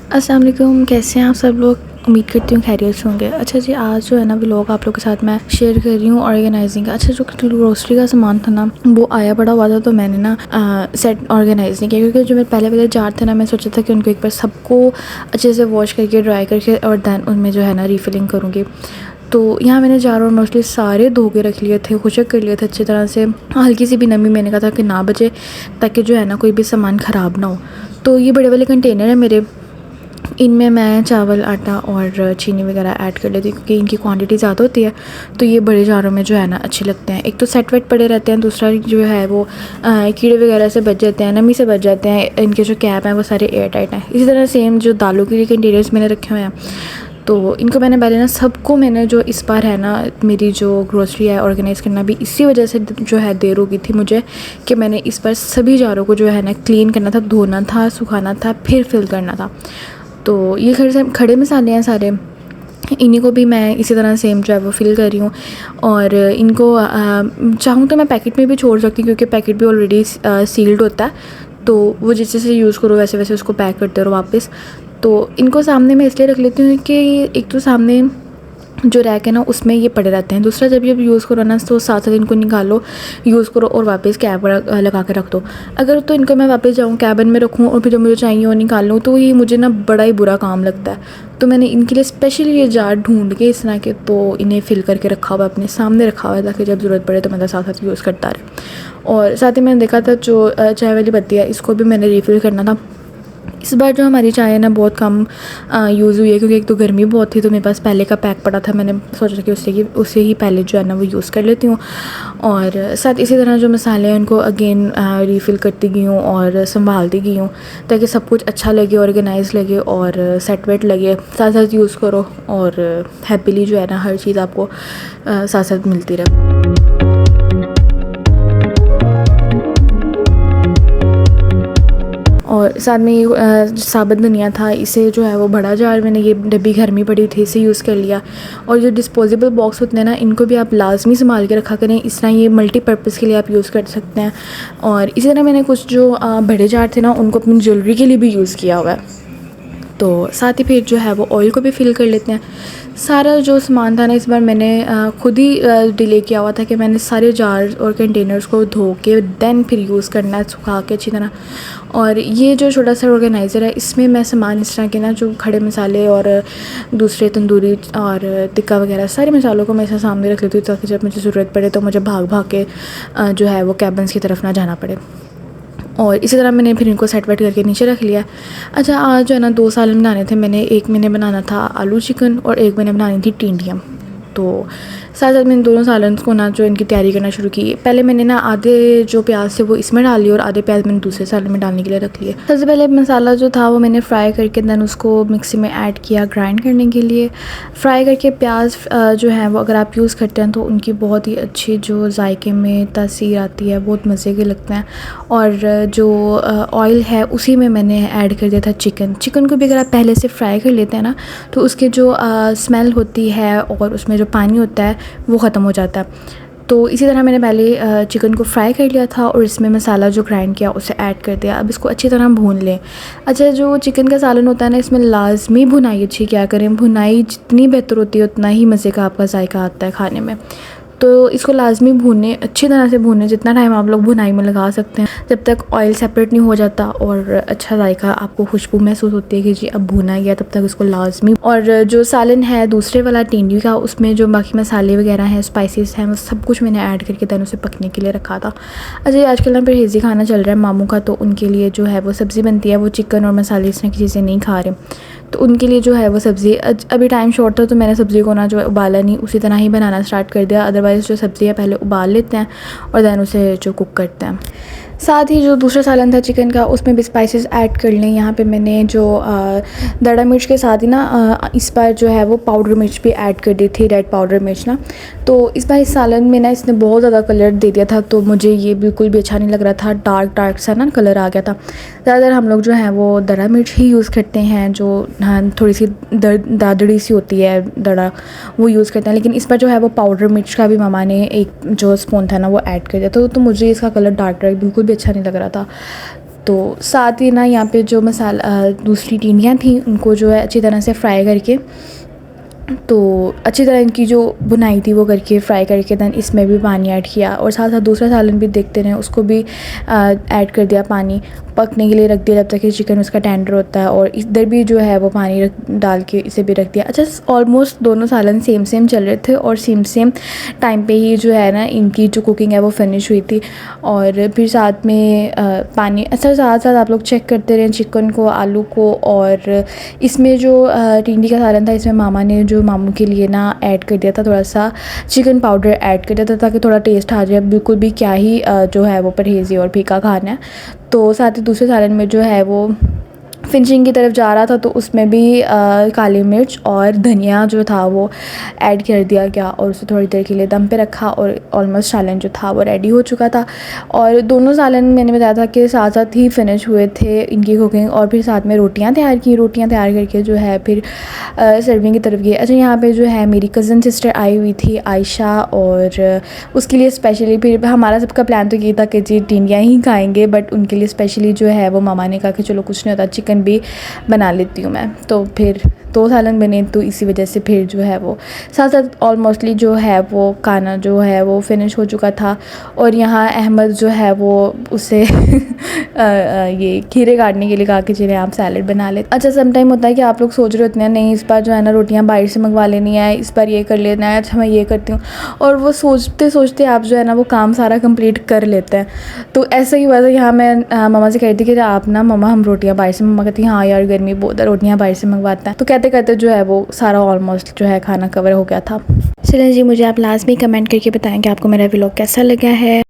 अस्सलाम वालेकुम, कैसे हैं आप सब लोग। उम्मीद करती हूँ खैरियत से होंगे। अच्छा जी, आज जो है ना व्लॉग आप लोग के साथ मैं शेयर कर रही हूँ ऑर्गेनाइजिंग का। अच्छा, जो ग्रोसरी का सामान था ना वो आया पड़ा हुआ था, तो मैंने ना सेट ऑर्गेनाइज नहीं किया, क्योंकि जो मेरे पहले वाले जार थे ना, मैं सोचा था कि उनको एक बार सबको अच्छे से वॉश करके ड्राई करके और दैन उनमें जो है ना रीफिलिंग करूँगी। तो यहाँ मैंने जार और मोस्टली सारे धो के रख लिए थे, खुशक कर लिए थे अच्छी तरह से। हल्की सी भी नमी मैंने कहा था कि ना बचे, ताकि जो है ना कोई भी सामान ख़राब ना हो। तो ये बड़े वाले कंटेनर है मेरे, इनमें मैं चावल, आटा और चीनी वगैरह ऐड कर लेती हूँ, क्योंकि इनकी क्वांटिटी ज़्यादा होती है। तो ये बड़े जारों में जो है ना अच्छे लगते हैं। एक तो सेट वेट पड़े रहते हैं, दूसरा जो है वो कीड़े वगैरह से बच जाते हैं, नमी से बच जाते हैं। इनके जो कैप हैं वो सारे एयर टाइट हैं। इसी तरह सेम जो दालों के लिए कंटेनर्स मैंने रखे हुए हैं, तो इनको मैंने पहले ना सबको मैंने जो इस बार है ना मेरी जो ग्रोसरी है ऑर्गेनाइज़ करना भी इसी वजह से जो है देर हो गई थी मुझे, कि मैंने इस बार सभी जारों को जो है ना क्लीन करना था, धोना था, सुखाना था, फिर फिल करना था। तो ये खड़े मसाले हैं सारे, इन्हीं को भी मैं इसी तरह सेम जो है वो फिल कर रही हूँ। और इनको चाहूँ तो मैं पैकेट में भी छोड़ सकती हूँ, क्योंकि पैकेट भी ऑलरेडी सील्ड होता है, तो वो जिस जैसे यूज़ करो वैसे वैसे उसको पैक करते रहो वापस। तो इनको सामने मैं इसलिए रख लेती हूँ कि एक तो सामने जो रैक है ना उसमें ये पड़े रहते हैं, दूसरा जब ये यूज़ करो ना तो साथ साथ इनको निकालो, यूज़ करो और वापस कैब लगा के रख दो। अगर तो इनको मैं वापस जाऊँ कैबिन में रखूँ और फिर जब मुझे चाहिए वो निकाल लूँ, तो ये मुझे ना बड़ा ही बुरा काम लगता है। तो मैंने इनके लिए स्पेशली ये जार ढूंढ के इस तरह के तो इन्हें फिल करके रखा हुआ है, अपने सामने रखा हुआ है, ताकि जब ज़रूरत पड़े तो मैं साथ साथ यूज़ करता रहे। और साथ ही मैंने देखा था जो चाय वाली बत्ती है, इसको भी मैंने रीफ़िल करना था। इस बार जो हमारी चाय है ना बहुत कम यूज़ हुई है, क्योंकि एक तो गर्मी बहुत थी, तो मेरे पास पहले का पैक पड़ा था। मैंने सोचा कि उससे ही पहले जो है ना वो यूज़ कर लेती हूँ। और साथ इसी तरह जो मसाले हैं उनको अगेन रीफ़िल करती गई हूँ और संभालती गई हूँ, ताकि सब कुछ अच्छा लगे, ऑर्गेनाइज लगे और सेट वेट लगे। साथ साथ यूज़ करो और हैप्पीली जो है ना हर चीज़ आपको साथ साथ मिलती रहे। और साथ में ये साबुत धनिया था, इसे जो है वो बड़ा जार मैंने ये डब्बी घर में पड़ी थी, इसे यूज़ कर लिया। और जो डिस्पोजेबल बॉक्स होते हैं ना, इनको भी आप लाजमी संभाल के रखा करें, इस तरह ये मल्टीपर्पज़ के लिए आप यूज़ कर सकते हैं। और इसी तरह मैंने कुछ जो बड़े जार थे ना उनको अपनी ज्वेलरी के लिए भी यूज़ किया हुआ है। तो साथ ही फिर जो है वो ऑयल को भी फिल कर लेते हैं। सारा जो सामान था ना इस बार मैंने खुद ही डिले किया हुआ था, कि मैंने सारे जार और कंटेनर्स को धो के दैन फिर यूज़ करना है, सुखा के अच्छी तरह। और ये जो छोटा सा ऑर्गेनाइज़र है, इसमें मैं सामान इस तरह के ना जो खड़े मसाले और दूसरे तंदूरी और टिक्का वगैरह सारे मसालों को मैं ऐसा सामने रख लेती हूँ, ताकि जब मुझे ज़रूरत पड़े तो मुझे भाग भाग के जो है वो कैबिन्स की तरफ ना जाना पड़े। और इसी तरह मैंने फिर इनको सेट वेट करके नीचे रख लिया। अच्छा, आज जो है ना 2 सालन बनाने थे मैंने। एक मैंने बनाना था आलू चिकन और एक मैंने बनानी थी टिंडियाँ। तो साथ साथ मैंने दोनों सालन को ना जो इनकी तैयारी करना शुरू की। पहले मैंने ना आधे जो प्याज थे वो इसमें डाल लिए और आधे प्याज मैंने दूसरे सालन में डालने के लिए रख लिए। सबसे पहले मसाला जो था वो मैंने फ्राई करके दैन उसको मिक्सी में ऐड किया ग्राइंड करने के लिए। फ्राई करके प्याज जो है वो अगर आप यूज़ करते हैं तो उनकी बहुत ही अच्छी जो जायके में तासीर आती है, बहुत मज़े के लगते हैं। और जो ऑयल है उसी में मैंने ऐड कर दिया था चिकन को भी अगर आप पहले से फ्राई कर लेते हैं ना, तो उसके जो स्मेल होती है और उसमें जो पानी होता है वो ख़त्म हो जाता है। तो इसी तरह मैंने पहले चिकन को फ्राई कर लिया था और इसमें मसाला जो ग्राइंड किया उसे ऐड कर दिया। अब इसको अच्छी तरह भून लें। अच्छा, जो चिकन का सालन होता है ना, इसमें लाजमी भुनाई अच्छी क्या करें। भुनाई जितनी बेहतर होती है उतना ही मज़े का आपका जायका आता है खाने में। तो इसको लाजमी भूनें, अच्छी तरह से भूनें, जितना टाइम आप लोग भुनाई में लगा सकते हैं, जब तक ऑयल सेपरेट नहीं हो जाता और अच्छा जायका आपको खुशबू महसूस होती है कि जी अब भुना गया, तब तक इसको लाजमी। और जो सालन है दूसरे वाला टिंडी का, उसमें जो बाकी मसाले वगैरह हैं, स्पाइसेस हैं, वो सब कुछ मैंने ऐड करके दैन उसे पकने के लिए रखा था। अच्छा, आजकल ना परहेज़ी खाना चल रहा है मामू का, तो उनके लिए जो है वो सब्ज़ी बनती है, वो चिकन और मसाले इस तरह की चीज़ें नहीं खा रहे, तो उनके लिए जो है वो सब्ज़ी अभी टाइम शॉर्ट था, तो मैंने सब्ज़ी को ना जो है उबाला नहीं, उसी तरह ही बनाना स्टार्ट कर दिया। अदरवाइज़ जो सब्ज़ी है पहले उबाल लेते हैं और दैन उसे जो कुक करते हैं। साथ ही जो दूसरा सालन था चिकन का, उसमें भी स्पाइसेस ऐड कर लें। यहाँ पे मैंने जो दड़ा मिर्च के साथ ही ना इस बार जो है वो पाउडर मिर्च भी ऐड कर दी थी, रेड पाउडर मिर्च ना। तो इस बार इस सालन में ना इसने बहुत ज़्यादा कलर दे दिया था, तो मुझे ये बिल्कुल भी अच्छा नहीं लग रहा था। डार्क सा ना कलर आ गया था। ज़्यादातर हम लोग जो है वो दड़ा मिर्च ही यूज़ करते हैं, जो थोड़ी सी दादड़ी सी होती है दड़ा, वो यूज़ करते हैं। लेकिन इस बार जो है वो पाउडर मिर्च का भी मामा ने एक जो स्पून था ना वो ऐड कर दिया, तो मुझे इसका कलर डार्क बिल्कुल भी अच्छा नहीं लग रहा था। तो साथ ही ना यहाँ पे जो मसाला दूसरी टिंडियाँ थी उनको जो है अच्छी तरह से फ्राई करके, तो अच्छी तरह इनकी जो बुनाई थी वो करके फ्राई करके दैन इसमें भी पानी ऐड किया और साथ साथ दूसरा सालन भी देखते रहे, उसको भी ऐड कर दिया, पानी पकने के लिए रख दिया जब तक कि चिकन उसका टेंडर होता है। और इधर भी जो है वो पानी डाल के इसे भी रख दिया। अच्छा, ऑलमोस्ट दोनों सालन सेम सेम चल रहे थे और सेम सेम टाइम पे ही जो है ना इनकी जो कुकिंग है वो फिनिश हुई थी। और फिर साथ में पानी, अच्छा साथ साथ आप लोग चेक करते रहें चिकन को, आलू को। और इसमें जो टिंडी का सालन था इसमें मामा ने जो मामू के लिए ना ऐड कर दिया था, थोड़ा सा चिकन पाउडर ऐड कर दिया था ताकि थोड़ा टेस्ट आ जाए। बिल्कुल भी क्या ही जो है वो परहेज़ी और फीका खाना है। तो साथ ही दूसरे सालन में जो है वो फिनिशिंग की तरफ जा रहा था तो उसमें भी काली मिर्च और धनिया जो था वो ऐड कर दिया गया और उसे थोड़ी देर के लिए दम पे रखा और ऑलमोस्ट सालन जो था वो रेडी हो चुका था। और दोनों सालन मैंने बताया था कि साथ साथ ही फिनिश हुए थे इनकी कुकिंग। और फिर साथ में रोटियां तैयार की, रोटियां तैयार करके जो है फिर सर्विंग की तरफ गई। अच्छा, यहाँ पे जो है मेरी कज़न सिस्टर आई हुई थी आयशा, और उसके लिए स्पेशली फिर हमारा सबका प्लान तो ये था कि जी टिंडियाँ ही खाएंगे, बट उनके लिए स्पेशली जो है वो मामा ने कहा कि चलो कुछ नहीं होता, चिकन भी बना लेती हूँ मैं। तो फिर 2 सालन बने, तो इसी वजह से फिर जो है वो साथ साथ ऑलमोस्टली जो है वो खाना जो है वो फिनिश हो चुका था। और यहाँ अहमद जो है वो उसे ये खीरे काटने के लिए कहा कि चलिए आप सैलड बना ले। अच्छा, समटाइम होता है कि आप लोग सोच रहे होते हैं नहीं इस बार जो है ना रोटियां बाहर से मंगवा लेनी है, इस बार ये कर लेना है, अच्छा मैं ये करती हूँ, और वो सोचते सोचते आप जो है ना वो काम सारा कंप्लीट कर लेते हैं। तो ऐसा ही हुआ था। यहाँ मैं मामा से कहती थी कि आप ना मम्मा हम रोटियां बाहर से, मम्मा कहती हाँ यार गर्मी बहुत है, रोटियां बाहर से मंगवाते हैं। तो कहते कहते जो है वो सारा ऑलमोस्ट जो है खाना कवर हो गया था। चलिए जी, मुझे आप लास्ट में कमेंट करके बताएं कि आपको मेरा व्लॉग कैसा लगा है।